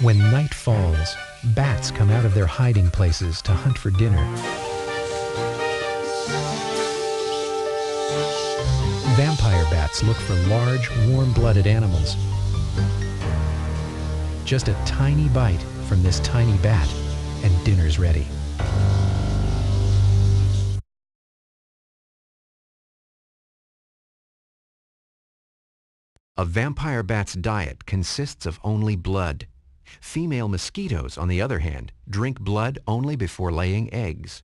When night falls, bats come out of their hiding places to hunt for dinner. Vampire bats look for large, warm-blooded animals. Just a tiny bite from this tiny bat, and dinner's ready. A vampire bat's diet consists of only blood. Female mosquitoes, on the other hand, drink blood only before laying eggs.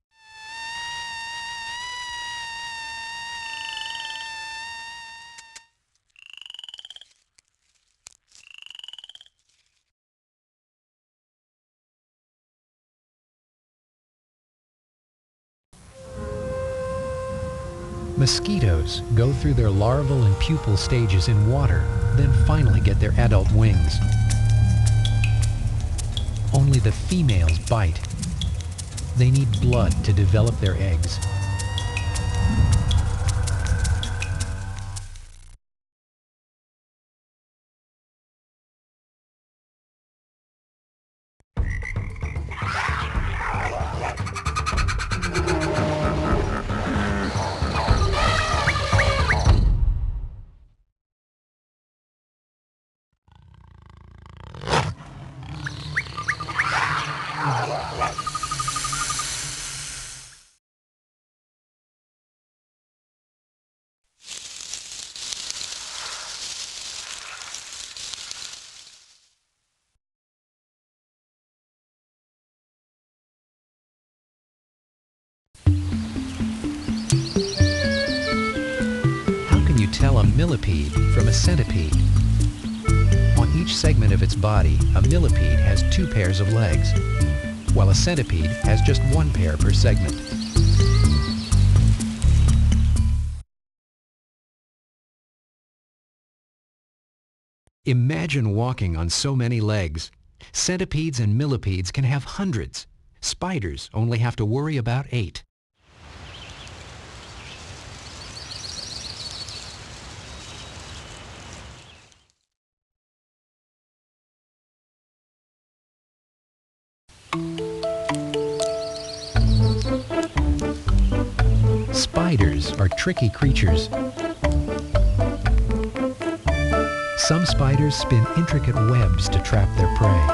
Mosquitoes go through their larval and pupal stages in water, then finally get their adult wings. Only the females bite. They need blood to develop their eggs. Tell a millipede from a centipede. On each segment of its body, a millipede has 2 pairs of legs, while a centipede has just 1 pair per segment. Imagine walking on so many legs. Centipedes and millipedes can have hundreds. Spiders only have to worry about 8. Spiders are tricky creatures. Some spiders spin intricate webs to trap their prey.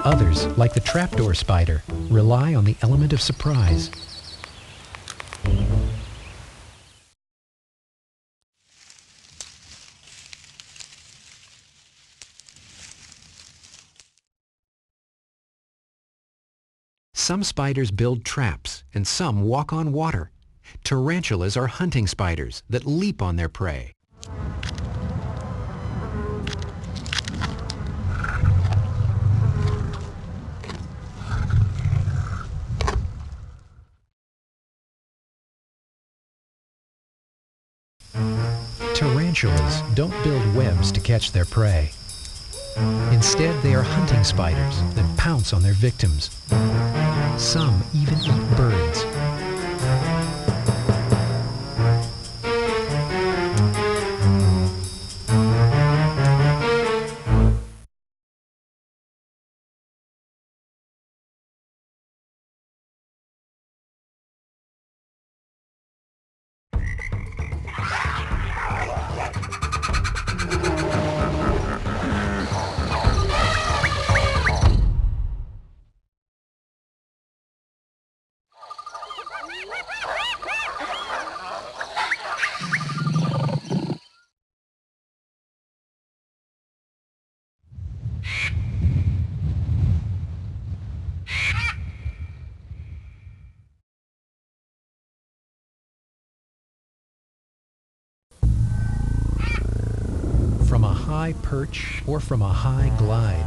Others, like the trapdoor spider, rely on the element of surprise. Some spiders build traps, and some walk on water. Tarantulas are hunting spiders that leap on their prey. Tarantulas don't build webs to catch their prey. Instead, they are hunting spiders that pounce on their victims. Some even eat birds. high perch or from a high glide,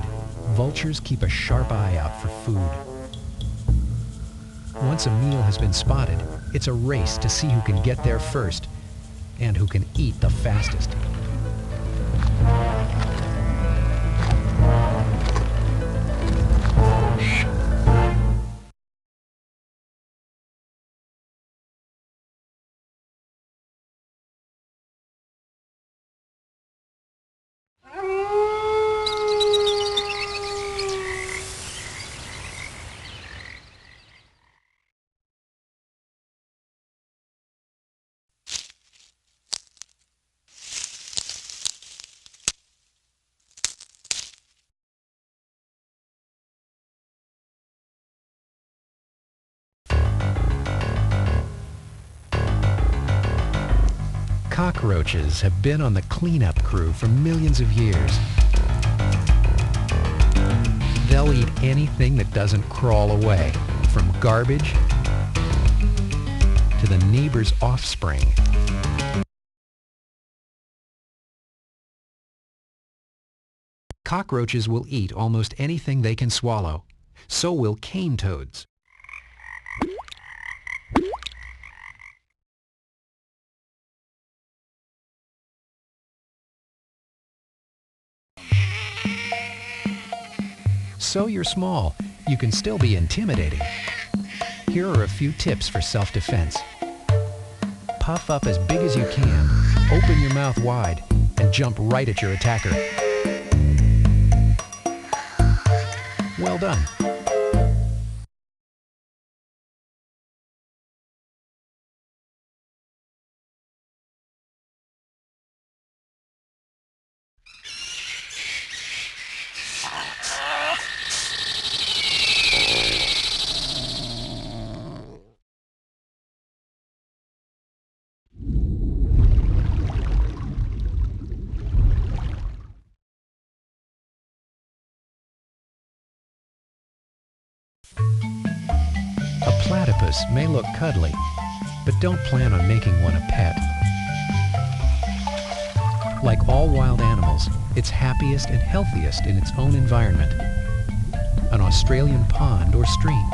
vultures keep a sharp eye out for food. Once a meal has been spotted, it's a race to see who can get there first and who can eat the fastest. Cockroaches have been on the cleanup crew for millions of years. They'll eat anything that doesn't crawl away, from garbage to the neighbor's offspring. Cockroaches will eat almost anything they can swallow. So will cane toads. So you're small, you can still be intimidating. Here are a few tips for self-defense. Puff up as big as you can, open your mouth wide, and jump right at your attacker. Well done. A platypus may look cuddly, but don't plan on making one a pet. Like all wild animals, it's happiest and healthiest in its own environment, an Australian pond or stream.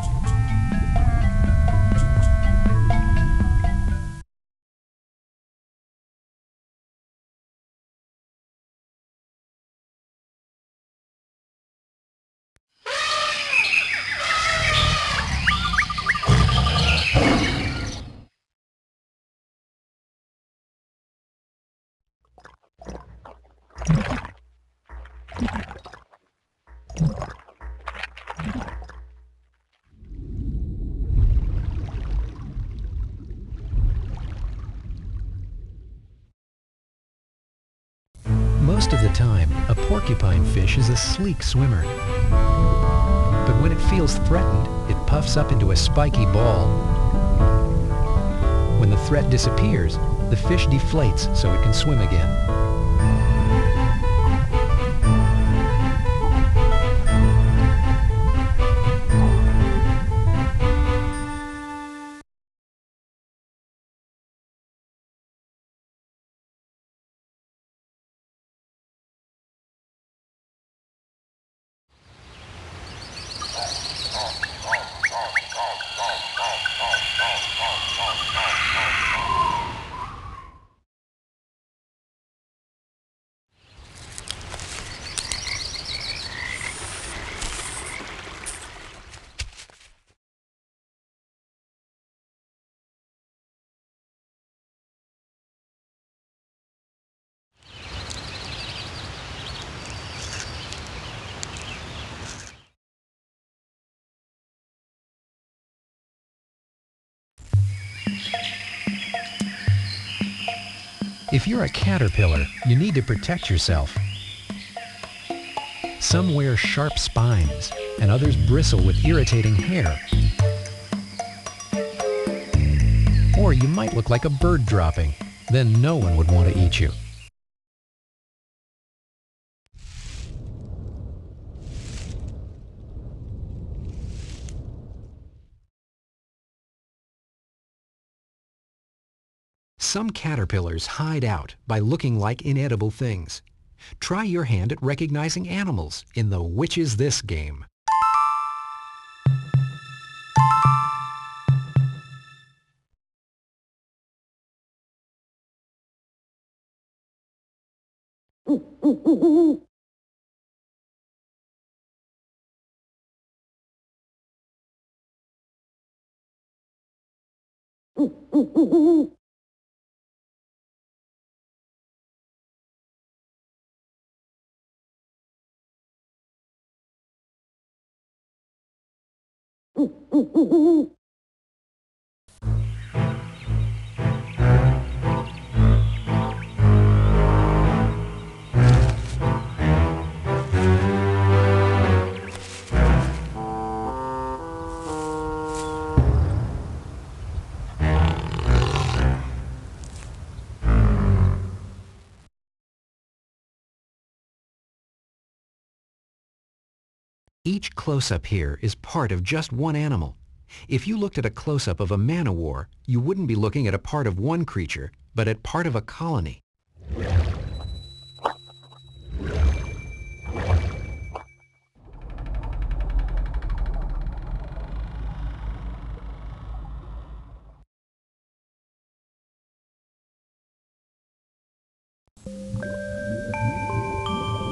Most of the time, a porcupine fish is a sleek swimmer. But when it feels threatened, it puffs up into a spiky ball. When the threat disappears, the fish deflates so it can swim again. If you're a caterpillar, you need to protect yourself. Some wear sharp spines, and others bristle with irritating hair. Or you might look like a bird dropping. Then no one would want to eat you. Some caterpillars hide out by looking like inedible things. Try your hand at recognizing animals in the Which Is This game. Each close-up here is part of just one animal. If you looked at a close-up of a man-o-war, you wouldn't be looking at a part of one creature, but at part of a colony.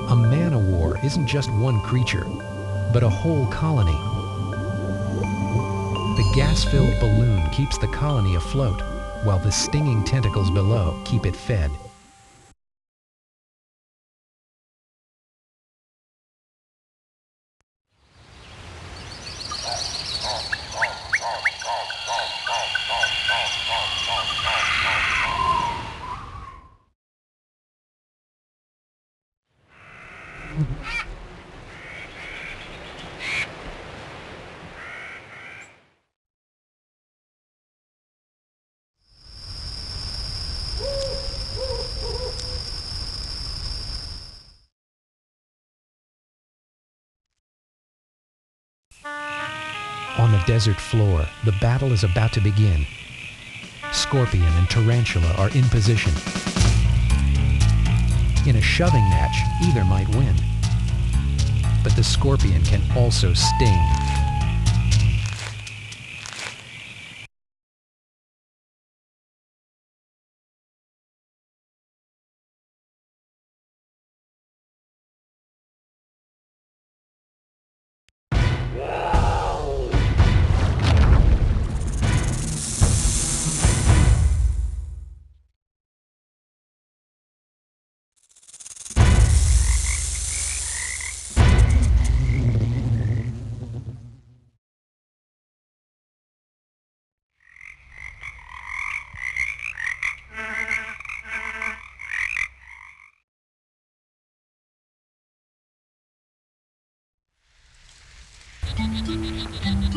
A man-o-war isn't just one creature, but a whole colony. The gas-filled balloon keeps the colony afloat, while the stinging tentacles below keep it fed. On the desert floor, the battle is about to begin. Scorpion and tarantula are in position. In a shoving match, either might win. But the scorpion can also sting.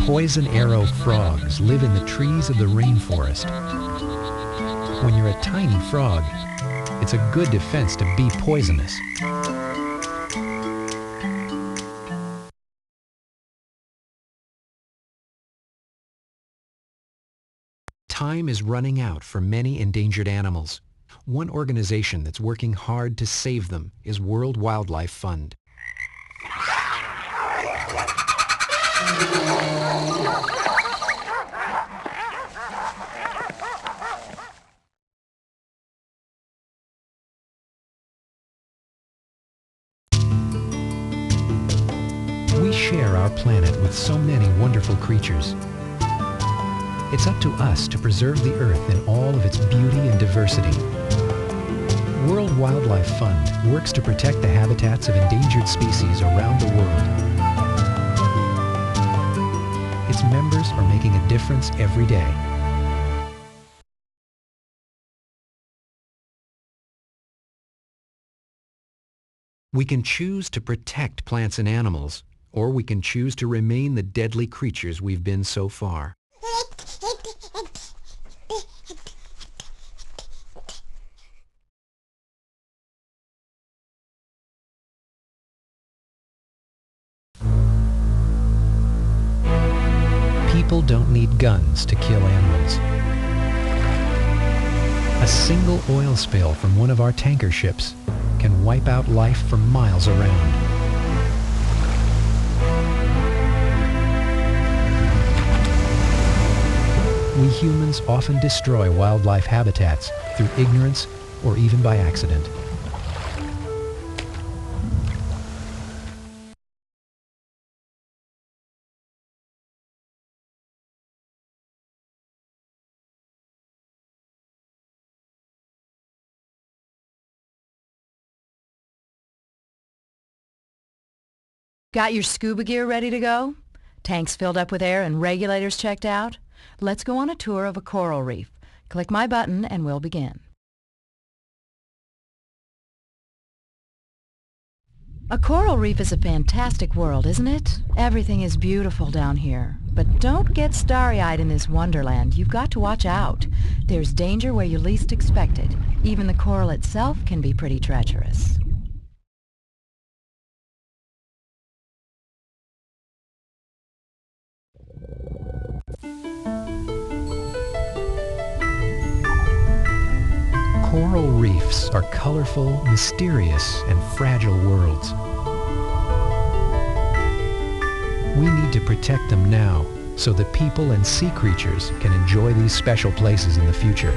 Poison arrow frogs live in the trees of the rainforest. When you're a tiny frog, it's a good defense to be poisonous. Time is running out for many endangered animals. One organization that's working hard to save them is World Wildlife Fund. We share our planet with so many wonderful creatures. It's up to us to preserve the Earth in all of its beauty and diversity. World Wildlife Fund works to protect the habitats of endangered species around the world. Its members are making a difference every day. We can choose to protect plants and animals, or we can choose to remain the deadly creatures we've been so far. People don't need guns to kill animals. A single oil spill from one of our tanker ships can wipe out life for miles around. We humans often destroy wildlife habitats through ignorance or even by accident. Got your scuba gear ready to go? Tanks filled up with air and regulators checked out? Let's go on a tour of a coral reef. Click my button and we'll begin. A coral reef is a fantastic world, isn't it? Everything is beautiful down here. But don't get starry-eyed in this wonderland. You've got to watch out. There's danger where you least expect it. Even the coral itself can be pretty treacherous. Coral reefs are colorful, mysterious, and fragile worlds. We need to protect them now so that people and sea creatures can enjoy these special places in the future.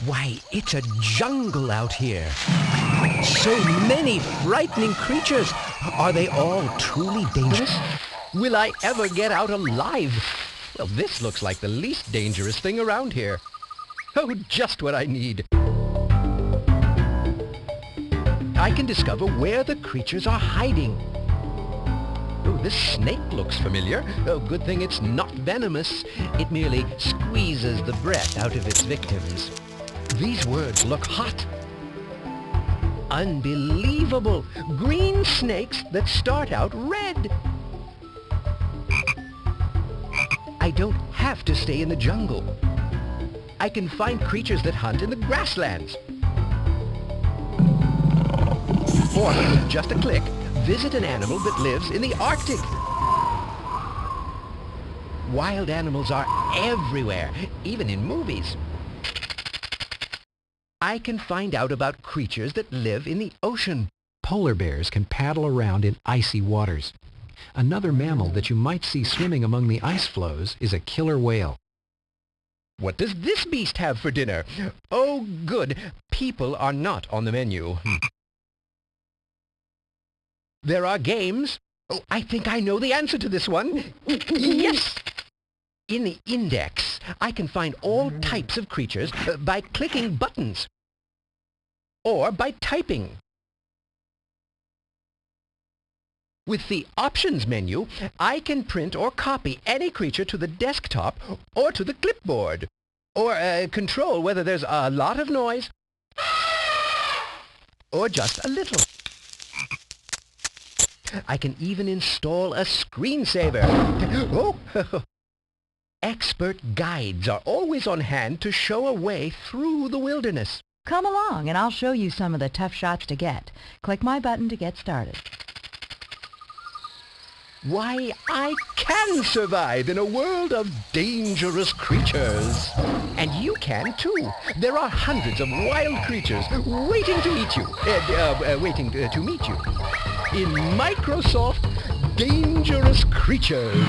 Why, it's a jungle out here. So many frightening creatures. Are they all truly dangerous? Will I ever get out alive? Well, this looks like the least dangerous thing around here. Oh, just what I need. I can discover where the creatures are hiding. Oh, This snake looks familiar. Oh, good thing it's not venomous. It merely squeezes the breath out of its victims. These words look hot. Unbelievable! Green snakes that start out red! I don't have to stay in the jungle. I can find creatures that hunt in the grasslands. Or, with just a click, visit an animal that lives in the Arctic. Wild animals are everywhere, even in movies. I can find out about creatures that live in the ocean. Polar bears can paddle around in icy waters. Another mammal that you might see swimming among the ice floes is a killer whale. What does this beast have for dinner? Oh, good. People are not on the menu. There are games. Oh, I think I know the answer to this one. Yes! In the index, I can find all types of creatures by clicking buttons or by typing. With the Options menu, I can print or copy any creature to the desktop or to the clipboard, or control whether there's a lot of noise or just a little. I can even install a screensaver. Oh! Expert guides are always on hand to show a way through the wilderness. Come along and I'll show you some of the tough shots to get. Click my button to get started. Why, I can survive in a world of dangerous creatures. And you can too. There are hundreds of wild creatures waiting to meet you. To meet you. In Microsoft Dangerous Creatures.